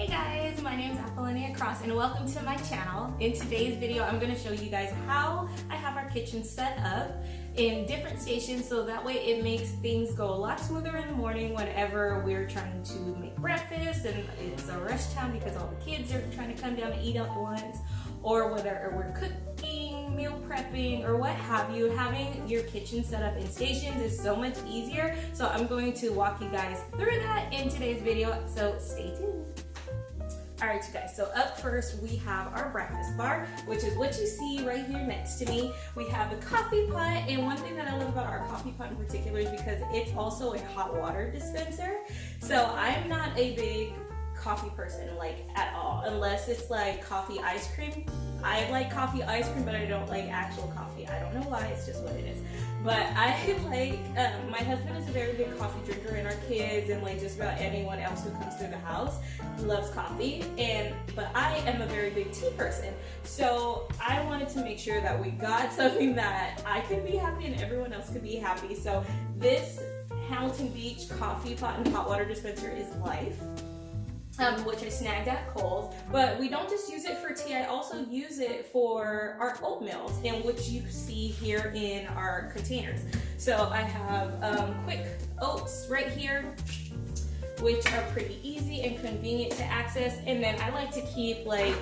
Hey guys, my name is Apollonia Cross and welcome to my channel. In today's video, I'm going to show you guys how I have our kitchen set up in different stations so that way it makes things go a lot smoother in the morning whenever we're trying to make breakfast and it's a rush time because all the kids are trying to come down and eat at once, or whether we're cooking, meal prepping, or what have you. Having your kitchen set up in stations is so much easier, so I'm going to walk you guys through that in today's video, so stay tuned. Alright you guys, so up first we have our breakfast bar, which is what you see right here next to me. We have the coffee pot, and one thing that I love about our coffee pot in particular is because it's also a hot water dispenser. So I'm not a big coffee person like at all, unless it's like coffee ice cream. I like coffee ice cream, but I don't like actual coffee. I don't know why, it's just what it is. But I like, my husband is a very big coffee drinker, and our kids and like just about anyone else who comes through the house loves coffee. But I am a very big tea person. So I wanted to make sure that we got something that I could be happy and everyone else could be happy. So this Hamilton Beach coffee pot and hot water dispenser is life. Which I snagged at Kohl's, but we don't just use it for tea, I also use it for our oatmeal, in which you see here in our containers. So I have quick oats right here, which are pretty easy and convenient to access, and then I like to keep like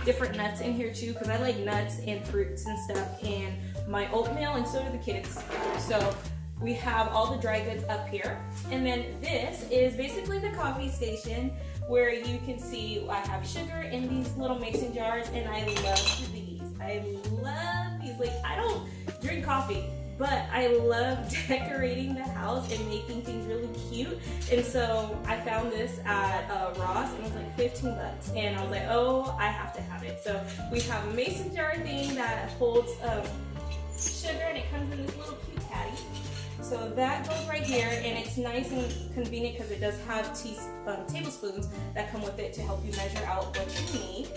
different nuts in here too, because I like nuts and fruits and stuff in my oatmeal, and so do the kids. So we have all the dry goods up here, and then this is basically the coffee station, where you can see I have sugar in these little mason jars, and I love these. I love these. Like, I don't drink coffee, but I love decorating the house and making things really cute. And so I found this at Ross, and it was like 15 bucks, and I was like, oh, I have to have it. So we have a mason jar thing that holds sugar, and it comes in this little cute caddy. So that goes right here, and it's nice and convenient because it does have tablespoons that come with it to help you measure out what you need.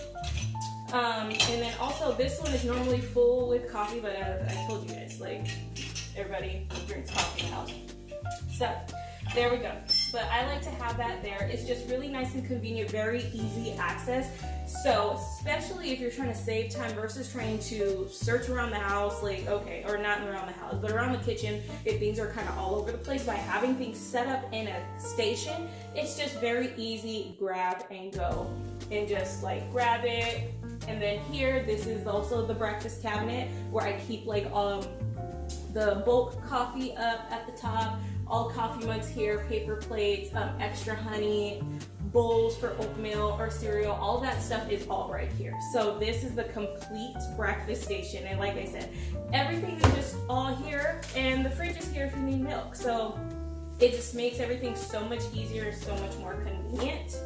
And then also this one is normally full with coffee, but I told you guys, like, everybody drinks coffee in the house. So there we go. But I like to have that there. It's just really nice and convenient, very easy access. So especially if you're trying to save time versus trying to search around the house, like, okay, or not around the house, but around the kitchen, if things are kind of all over the place, by having things set up in a station, it's just very easy, grab and go, and just like grab it. And then here, this is also the breakfast cabinet where I keep like the bulk coffee up at the top, all coffee mugs here, paper plates, extra honey, bowls for oatmeal or cereal, all that stuff is all right here. So this is the complete breakfast station, and like I said, everything is just all here, and the fridge is here if you need milk. So it just makes everything so much easier, so much more convenient,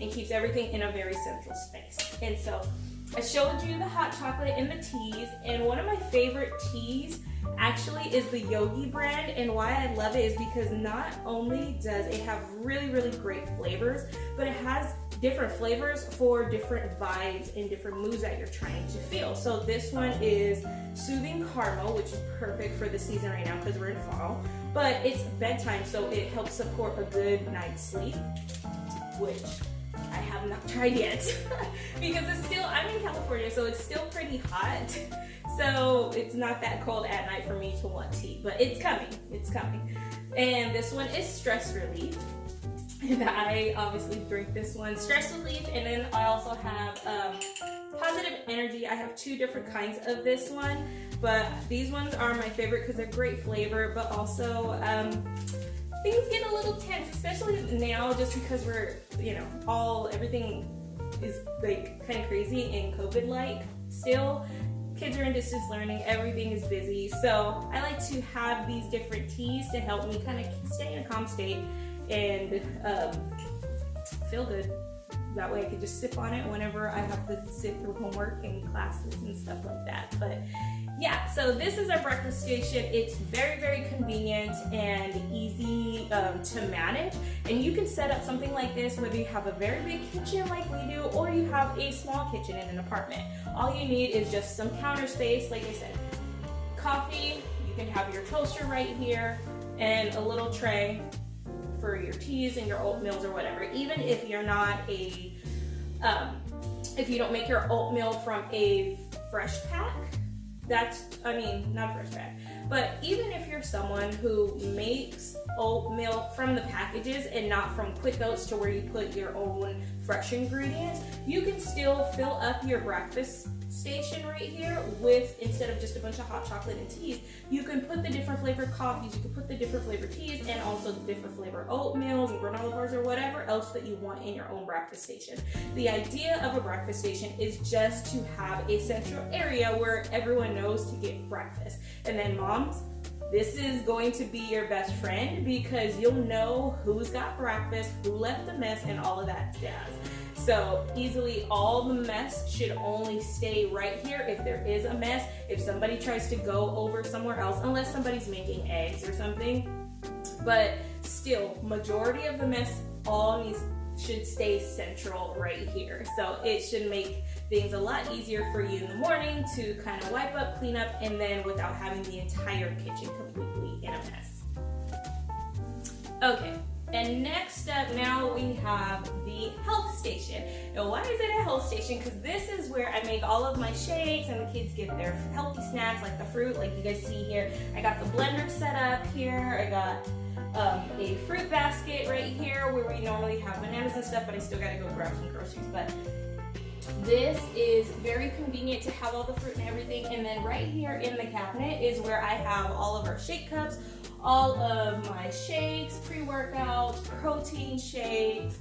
and keeps everything in a very central space. And so I showed you the hot chocolate and the teas, and one of my favorite teas actually is the Yogi brand, and why I love it is because not only does it have really, really great flavors, but it has different flavors for different vibes and different moods that you're trying to feel. So this one is Soothing Caramel, which is perfect for the season right now because we're in fall, but it's bedtime, so it helps support a good night's sleep, which I have not tried yet because it's still, I'm in California, so it's still pretty hot. So it's not that cold at night for me to want tea, but it's coming, it's coming. And this one is Stress Relief. And I obviously drink this one, Stress Relief, and then I also have Positive Energy. I have two different kinds of this one, but these ones are my favorite because they're great flavor, but also things get a little tense, especially now, just because we're, you know, everything is like kind of crazy and COVID-like still. Kids are in distance learning, everything is busy. So I like to have these different teas to help me kind of stay in a calm state and feel good. That way I can just sip on it whenever I have to sit through homework and classes and stuff like that. But yeah, so this is our breakfast station. It's very, very convenient and easy to manage. And you can set up something like this whether you have a very big kitchen like we do, or you have a small kitchen in an apartment. All you need is just some counter space, like I said, coffee, you can have your toaster right here, and a little tray for your teas and your oatmeals or whatever. Even if you're not a, if you don't make your oatmeal from a fresh pack, not a fresh pack, but even if you're someone who makes oatmeal from the packages and not from quick oats to where you put your own fresh ingredients, you can still fill up your breakfast station right here with, instead of just a bunch of hot chocolate and teas, you can put the different flavored coffees, you can put the different flavored teas, and also the different flavored oatmeals and granola bars or whatever else that you want in your own breakfast station. The idea of a breakfast station is just to have a central area where everyone knows to get breakfast. And then moms, this is going to be your best friend because you'll know who's got breakfast, who left the mess, and all of that jazz. So easily all the mess should only stay right here if there is a mess. If somebody tries to go over somewhere else, unless somebody's making eggs or something, but still, majority of the mess should stay central right here. So it should make things a lot easier for you in the morning to kind of wipe up, clean up, and then without having the entire kitchen completely in a mess. Okay. And next up, now we have the health station. Now, why is it a health station? Because this is where I make all of my shakes and the kids get their healthy snacks like the fruit, like you guys see here. I got the blender set up here. I got a fruit basket right here where we normally have bananas and stuff, but I still gotta go grab some groceries. But this is very convenient to have all the fruit and everything. And then right here in the cabinet is where I have all of our shake cups, all of my shakes, pre-workouts, protein shakes,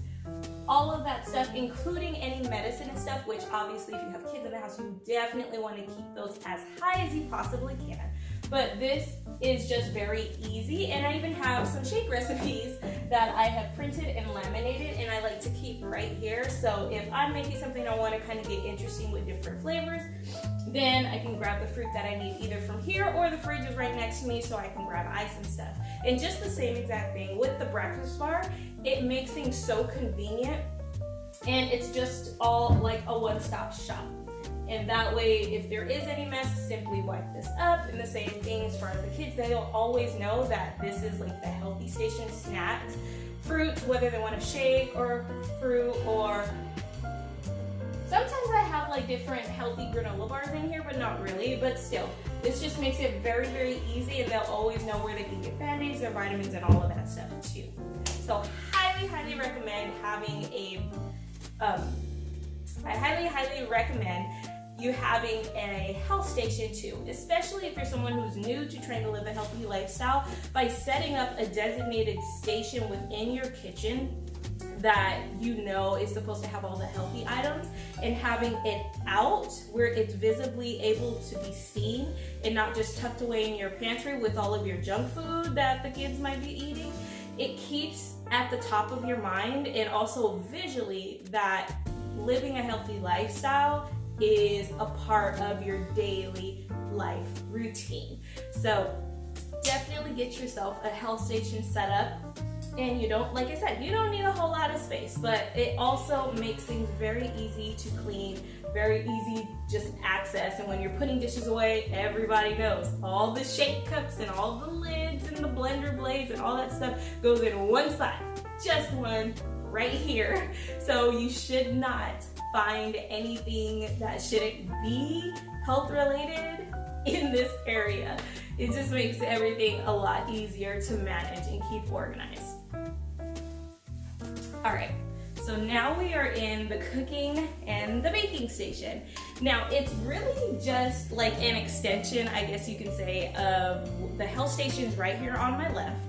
all of that stuff, including any medicine and stuff, which obviously if you have kids in the house, you definitely want to keep those as high as you possibly can. But this is just very easy, and I even have some shake recipes that I have printed and laminated, and I like to keep right here. So if I'm making something I want to kind of get interesting with different flavors, then I can grab the fruit that I need either from here, or the fridge is right next to me so I can grab ice and stuff. And just the same exact thing with the breakfast bar, it makes things so convenient, and it's just all like a one-stop shop. And that way, if there is any mess, simply wipe this up. And the same thing as far as the kids, they'll always know that this is like the healthy station snacks, fruit, whether they want a shake or fruit, or sometimes I have like different healthy granola bars in here, but not really. But still, this just makes it very, very easy, and they'll always know where they can get Band-Aids, their vitamins, and all of that stuff too. So highly, highly recommend having I highly recommend you having a health station too, especially if you're someone who's new to trying to live a healthy lifestyle. By setting up a designated station within your kitchen that you know is supposed to have all the healthy items, and having it out where it's visibly able to be seen and not just tucked away in your pantry with all of your junk food that the kids might be eating, it keeps at the top of your mind, and also visually that living a healthy lifestyle is a part of your daily life routine. So definitely get yourself a health station set up. And you don't, like I said, you don't need a whole lot of space, but it also makes things very easy to clean, very easy just access. And when you're putting dishes away, everybody knows all the shake cups and all the lids and the blender blades and all that stuff goes in one spot, just one right here. So you should not find anything that shouldn't be health related in this area. It just makes everything a lot easier to manage and keep organized. All right, so now we are in the cooking and the baking station. Now it's really just like an extension, I guess you can say, of the health stations right here on my left,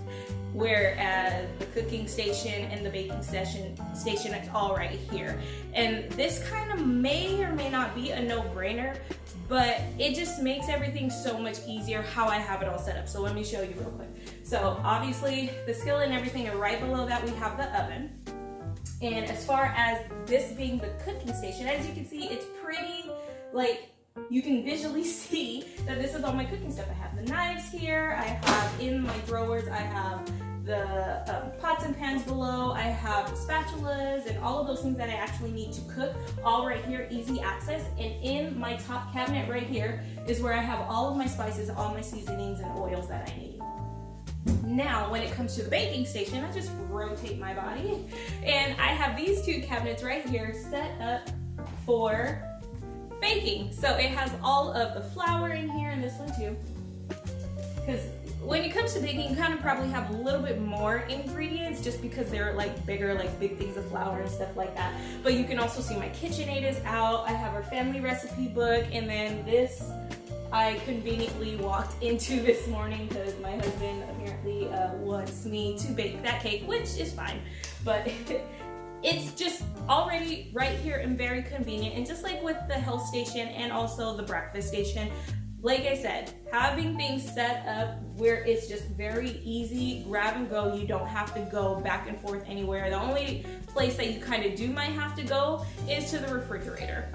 whereas the cooking station and the baking station is all right here. And this kind of may or may not be a no-brainer, but it just makes everything so much easier how I have it all set up. So let me show you real quick. So obviously the skillet and everything are right below that. We have the oven. And as far as this being the cooking station, as you can see, it's pretty, like, you can visually see that this is all my cooking stuff. I have the knives here, I have in my drawers, I have the pots and pans below, I have spatulas and all of those things that I actually need to cook, all right here, easy access. And in my top cabinet right here is where I have all of my spices, all my seasonings and oils that I need. Now, when it comes to the baking station, I just rotate my body, and I have these two cabinets right here set up for baking. So it has all of the flour in here, and this one too. Because when it comes to baking, you kind of probably have a little bit more ingredients just because they're like bigger, like big things of flour and stuff like that. But you can also see my KitchenAid is out. I have our family recipe book, and then this I conveniently walked into this morning because my husband apparently wants me to bake that cake, which is fine. But it's just already right here and very convenient. And just like with the health station and also the breakfast station, like I said, having things set up where it's just very easy, grab and go. You don't have to go back and forth anywhere. The only place that you kind of might have to go is to the refrigerator,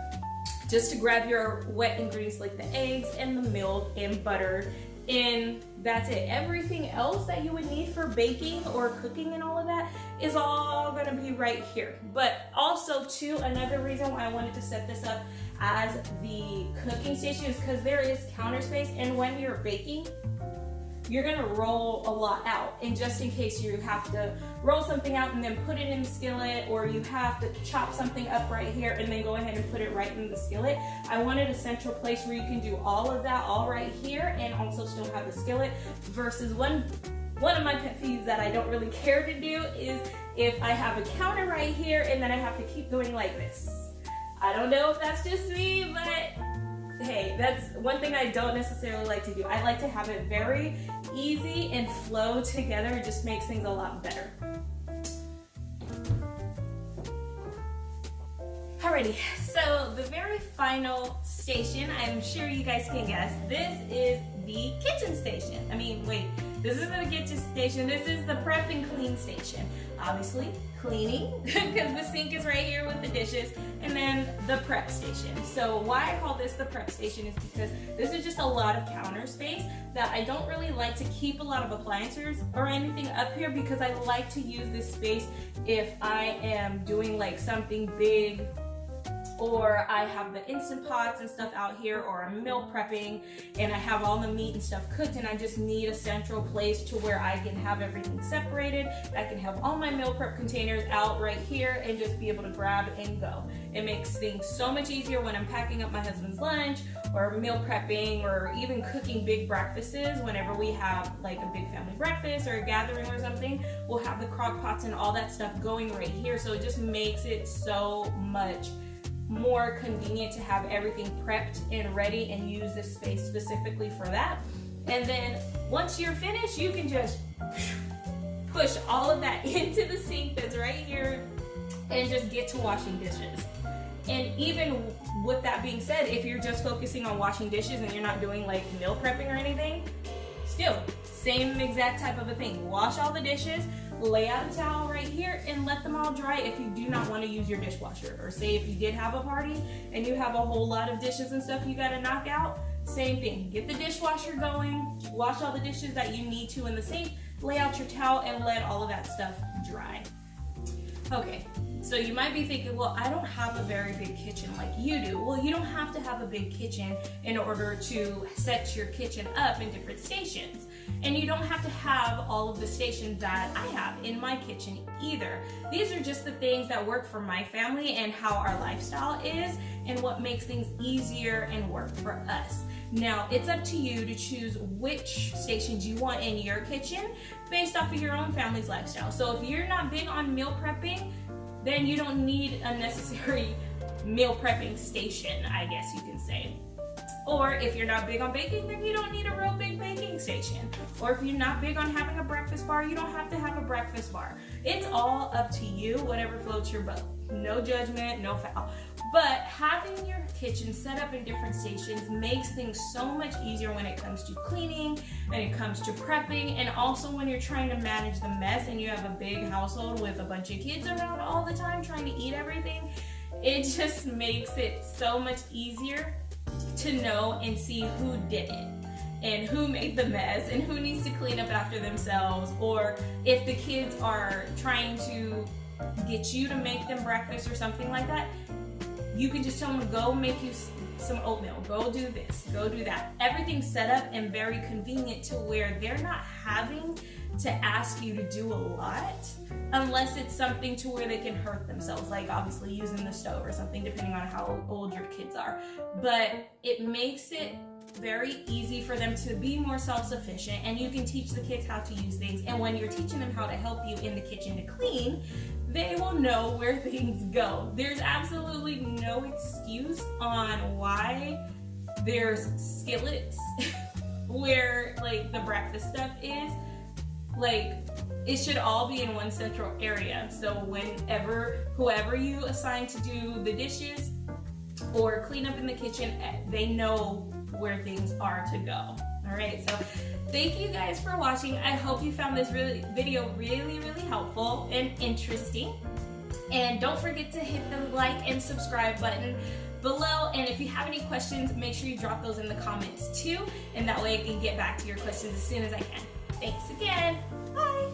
just to grab your wet ingredients like the eggs and the milk and butter, and that's it. Everything else that you would need for baking or cooking and all of that is all gonna be right here. But also too, another reason why I wanted to set this up as the cooking station is because there is counter space, and when you're baking, you're gonna roll a lot out, and just in case you have to roll something out and then put it in the skillet, or you have to chop something up right here and then go ahead and put it right in the skillet, I wanted a central place where you can do all of that all right here and also still have the skillet. Versus one of my pet peeves that I don't really care to do is if I have a counter right here and then I have to keep going like this. I don't know if that's just me, but hey, that's one thing I don't necessarily like to do. I like to have it very easy and flow together. It just makes things a lot better. Alrighty, so the very final station, I'm sure you guys can guess, this is the kitchen station. I mean, wait, this isn't a kitchen station, this is the prep and clean station. Obviously, cleaning, because the sink is right here with the dishes, and then the prep station. So why I call this the prep station is because this is just a lot of counter space that I don't really like to keep a lot of appliances or anything up here, because I like to use this space if I am doing like something big, or I have the Instant Pots and stuff out here, or I'm meal prepping and I have all the meat and stuff cooked, and I just need a central place to where I can have everything separated. I can have all my meal prep containers out right here and just be able to grab and go. It makes things so much easier when I'm packing up my husband's lunch, or meal prepping, or even cooking big breakfasts. Whenever we have like a big family breakfast or a gathering or something, we'll have the crock pots and all that stuff going right here. So it just makes it so much more convenient to have everything prepped and ready and use this space specifically for that. And then once you're finished, you can just push all of that into the sink that's right here and just get to washing dishes. And even with that being said, if you're just focusing on washing dishes and you're not doing like meal prepping or anything, still same exact type of a thing. Wash all the dishes, lay out a towel right here, and let them all dry if you do not want to use your dishwasher. Or say if you did have a party and you have a whole lot of dishes and stuff you got to knock out, same thing. Get the dishwasher going, wash all the dishes that you need to in the sink, lay out your towel, and let all of that stuff dry. Okay, so you might be thinking, well, I don't have a very big kitchen like you do. Well, you don't have to have a big kitchen in order to set your kitchen up in different stations. And you don't have to have all of the stations that I have in my kitchen either. These are just the things that work for my family and how our lifestyle is, and what makes things easier and work for us. Now, it's up to you to choose which stations you want in your kitchen based off of your own family's lifestyle. So if you're not big on meal prepping, then you don't need a necessary meal prepping station, I guess you can say. Or if you're not big on baking, then you don't need a real big baking station. Or if you're not big on having a breakfast bar, you don't have to have a breakfast bar. It's all up to you, whatever floats your boat. No judgment, no foul. But having your kitchen set up in different stations makes things so much easier when it comes to cleaning, and it comes to prepping, and also when you're trying to manage the mess and you have a big household with a bunch of kids around all the time trying to eat everything. It just makes it so much easier to know and see who did it and who made the mess and who needs to clean up after themselves. Or if the kids are trying to get you to make them breakfast or something like that, you can just tell them to go make you some oatmeal, go do this, go do that. Everything's set up and very convenient to where they're not having to ask you to do a lot unless it's something to where they can hurt themselves, like obviously using the stove or something, depending on how old your kids are. But it makes it very easy for them to be more self-sufficient, and you can teach the kids how to use things. And when you're teaching them how to help you in the kitchen to clean, they will know where things go. There's absolutely no excuse on why there's skillets where like the breakfast stuff is. Like, it should all be in one central area. So whoever you assign to do the dishes or clean up in the kitchen, they know where things are to go. All right, so thank you guys for watching. I hope you found this video really helpful and interesting. And don't forget to hit the like and subscribe button below. And if you have any questions, make sure you drop those in the comments too. And that way I can get back to your questions as soon as I can. Thanks again. Bye.